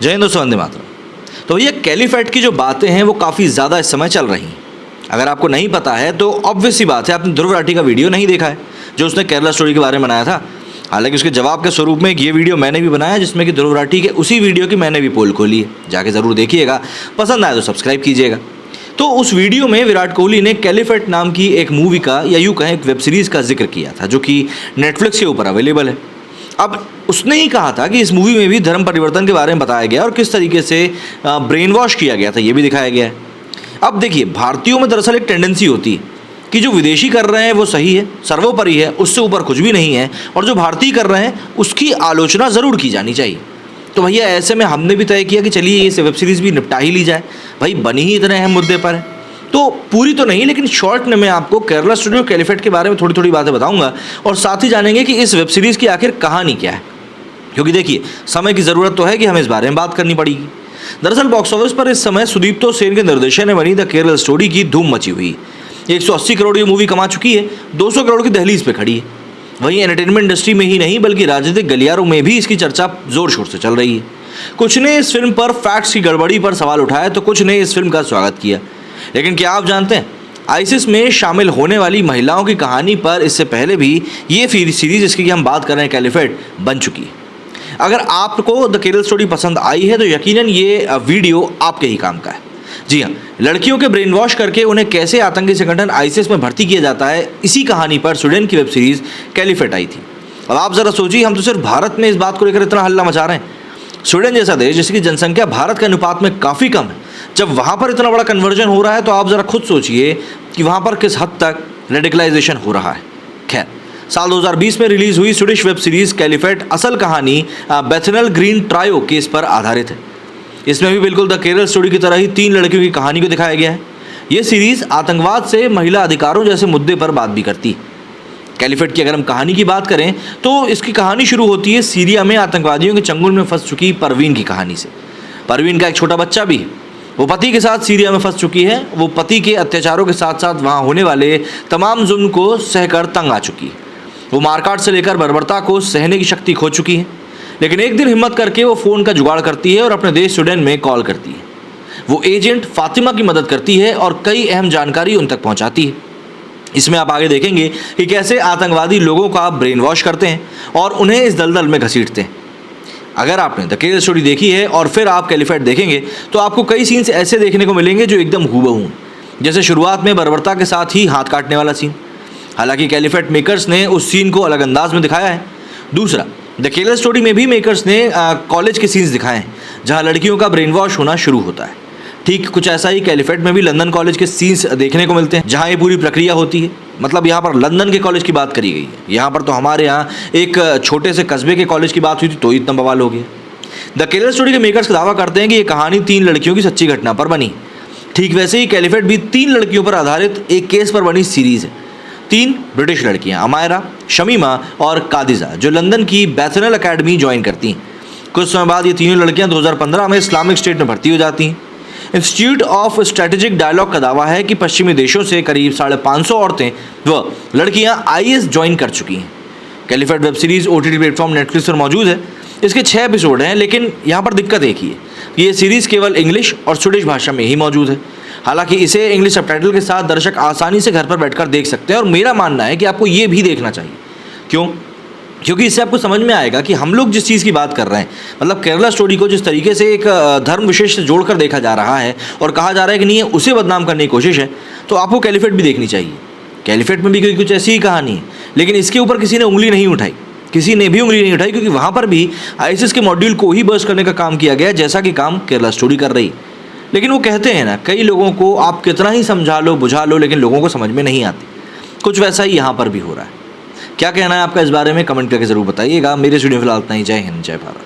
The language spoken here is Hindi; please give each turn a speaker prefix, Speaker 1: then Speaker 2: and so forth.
Speaker 1: जय हिंद दोस्तों, वंदे मातरम। तो ये कैलीफेट की जो बातें हैं वो काफ़ी ज़्यादा इस समय चल रही हैं। अगर आपको नहीं पता है तो ऑब्वियस सी बात है आपने ध्रुव राठी का वीडियो नहीं देखा है जो उसने केरला स्टोरी के बारे में बनाया था। हालांकि उसके जवाब के स्वरूप में ये वीडियो मैंने भी बनाया जिसमें कि ध्रुव राठी के उसी वीडियो की मैंने भी पोल खोली है, जाके ज़रूर देखिएगा। पसंद आए तो सब्सक्राइब कीजिएगा। तो उस वीडियो में विराट कोहली ने कैलीफेट नाम की एक मूवी का या यूँ कहें एक वेब सीरीज़ का जिक्र किया था जो कि नेटफ्लिक्स के ऊपर अवेलेबल है। अब उसने ही कहा था कि इस मूवी में भी धर्म परिवर्तन के बारे में बताया गया और किस तरीके से ब्रेन वॉश किया गया था ये भी दिखाया गया है। अब देखिए, भारतीयों में दरअसल एक टेंडेंसी होती है कि जो विदेशी कर रहे हैं वो सही है, सर्वोपरि है, उससे ऊपर कुछ भी नहीं है, और जो भारतीय कर रहे हैं उसकी आलोचना ज़रूर की जानी चाहिए। तो भैया ऐसे में हमने भी तय किया कि चलिए ये वेब सीरीज़ भी निपटा ही ली जाए। भाई बनी ही इतने अहम मुद्दे पर है तो पूरी तो नहीं लेकिन शॉर्ट में मैं आपको केरला स्टूडियो कैलीफेट के बारे में थोड़ी थोड़ी बातें बताऊंगा और साथ ही जानेंगे कि इस वेब सीरीज़ की आखिर कहानी क्या है, क्योंकि देखिए समय की ज़रूरत तो है कि हमें इस बारे में बात करनी पड़ेगी। दरअसल बॉक्स ऑफिस पर इस समय सुदीप्तो सेन के निर्देशन में बनी द केरल स्टोरी की धूम मची हुई। 180 करोड़ ये मूवी कमा चुकी है, 200 करोड़ की दहलीज पे खड़ी है। वहीं एंटरटेनमेंट इंडस्ट्री में ही नहीं बल्कि राजनीतिक गलियारों में भी इसकी चर्चा जोर शोर से चल रही है। कुछ ने इस फिल्म पर फैक्ट्स की गड़बड़ी पर सवाल उठाया तो कुछ ने इस फिल्म का स्वागत किया। लेकिन क्या आप जानते हैं आईसिस में शामिल होने वाली महिलाओं की कहानी पर इससे पहले भी ये सीरीज जिसकी हम बात कर रहे हैं कैलीफेट बन चुकी है। अगर आपको द केरल स्टोरी पसंद आई है तो यकीनन ये वीडियो आपके ही काम का है। जी हाँ, लड़कियों के ब्रेन वॉश करके उन्हें कैसे आतंकी संगठन आईसिस में भर्ती किया जाता है, इसी कहानी पर स्वीडन की वेब सीरीज कैलीफेट आई थी। अब आप ज़रा सोचिए, हम तो सिर्फ भारत में इस बात को लेकर इतना हल्ला मचा रहे हैं। स्वीडन जैसा देश जिसकी जनसंख्या भारत के अनुपात में काफ़ी कम है, जब वहाँ पर इतना बड़ा कन्वर्जन हो रहा है तो आप ज़रा खुद सोचिए कि वहाँ पर किस हद तक रेडिकलाइजेशन हो रहा है। खैर, साल 2020 में रिलीज़ हुई स्वीडिश वेब सीरीज़ कैलीफेट असल कहानी बेथेनल ग्रीन ट्रायो केस पर आधारित है। इसमें भी बिल्कुल द केरल स्टोरी की तरह ही 3 लड़कियों की कहानी को दिखाया गया है। ये सीरीज़ आतंकवाद से महिला अधिकारों जैसे मुद्दे पर बात भी करती है। कैलीफेट की अगर हम कहानी की बात करें तो इसकी कहानी शुरू होती है सीरिया में आतंकवादियों के चंगुल में फंस चुकी परवीन की कहानी से। परवीन का एक छोटा बच्चा भी है, वो पति के साथ सीरिया में फंस चुकी है। वो पति के अत्याचारों के साथ साथ वहाँ होने वाले तमाम जुल्म को सहकर तंग आ चुकी है। वो मारकाट से लेकर बर्बरता को सहने की शक्ति खो चुकी है। लेकिन एक दिन हिम्मत करके वो फ़ोन का जुगाड़ करती है और अपने देश स्वीडन में कॉल करती है। वो एजेंट फातिमा की मदद करती है और कई अहम जानकारी उन तक पहुँचाती है। इसमें आप आगे देखेंगे कि कैसे आतंकवादी लोगों का ब्रेन वॉश करते हैं और उन्हें इस दलदल में घसीटते हैं। अगर आपने द केरल स्टोरी देखी है और फिर आप कैलीफेट देखेंगे तो आपको कई सीन्स ऐसे देखने को मिलेंगे जो एकदम हूबहू, जैसे शुरुआत में बर्बरता के साथ ही हाथ काटने वाला सीन। हालांकि कैलीफेट मेकर्स ने उस सीन को अलग अंदाज में दिखाया है। दूसरा, द केरल स्टोरी में भी मेकर्स ने कॉलेज के सीन्स दिखाए हैं जहां लड़कियों का ब्रेन वॉश होना शुरू होता है। ठीक कुछ ऐसा ही कैलीफेट में भी लंदन कॉलेज के सीन्स देखने को मिलते हैं जहां ये पूरी प्रक्रिया होती है। मतलब यहाँ पर लंदन के कॉलेज की बात करी गई है, यहाँ पर तो हमारे यहाँ एक छोटे से कस्बे के कॉलेज की बात हुई थी तो इतना बवाल हो गया। द केरल स्टोरी के मेकर्स का दावा करते हैं कि ये कहानी 3 लड़कियों की सच्ची घटना पर बनी। ठीक वैसे ही कैलीफेट भी 3 लड़कियों पर आधारित एक केस पर बनी सीरीज़ है। 3 ब्रिटिश लड़कियाँ अमायरा, शमीमा और कादिजा जो लंदन की बेथेनल अकेडमी ज्वाइन करती हैं। कुछ समय बाद ये तीनों लड़कियाँ 2015 में इस्लामिक स्टेट में भर्ती हो जाती हैं। इंस्टीट्यूट ऑफ स्ट्रेटेजिक डायलॉग का दावा है कि पश्चिमी देशों से करीब 550 औरतें व लड़कियां आईएस ज्वाइन कर चुकी हैं। Caliphate web series OTT platform Netflix पर मौजूद है। इसके 6 एपिसोड हैं, लेकिन यहाँ पर दिक्कत एक ही है कि ये सीरीज़ केवल इंग्लिश और स्वीडिश भाषा में ही मौजूद है। हालांकि इसे इंग्लिश सबटाइटल के साथ दर्शक आसानी से घर पर बैठकर देख सकते हैं और मेरा मानना है कि आपको ये भी देखना चाहिए। क्यों? क्योंकि इससे आपको समझ में आएगा कि हम लोग जिस चीज़ की बात कर रहे हैं, मतलब केरला स्टोरी को जिस तरीके से एक धर्म विशेष से जोड़कर देखा जा रहा है और कहा जा रहा है कि नहीं है उसे बदनाम करने की कोशिश है, तो आपको कैलीफेट भी देखनी चाहिए। कैलीफेट में भी कुछ ऐसी ही कहानी है, लेकिन इसके ऊपर किसी ने उंगली नहीं उठाई, किसी ने भी उंगली नहीं उठाई, क्योंकि वहाँ पर भी आईसिस के मॉड्यूल को ही बर्स्ट करने का काम किया गया जैसा कि काम केरला स्टोरी कर रही। लेकिन वो कहते हैं ना, कई लोगों को आप कितना ही समझा लो बुझा लो लेकिन लोगों को समझ में नहीं आती। कुछ वैसा ही यहाँ पर भी हो रहा है। क्या कहना है आपका इस बारे में कमेंट करके ज़रूर बताइएगा। मेरे स्टूडियो फिलहाल इतना ही। जय हिंद, जय भारत।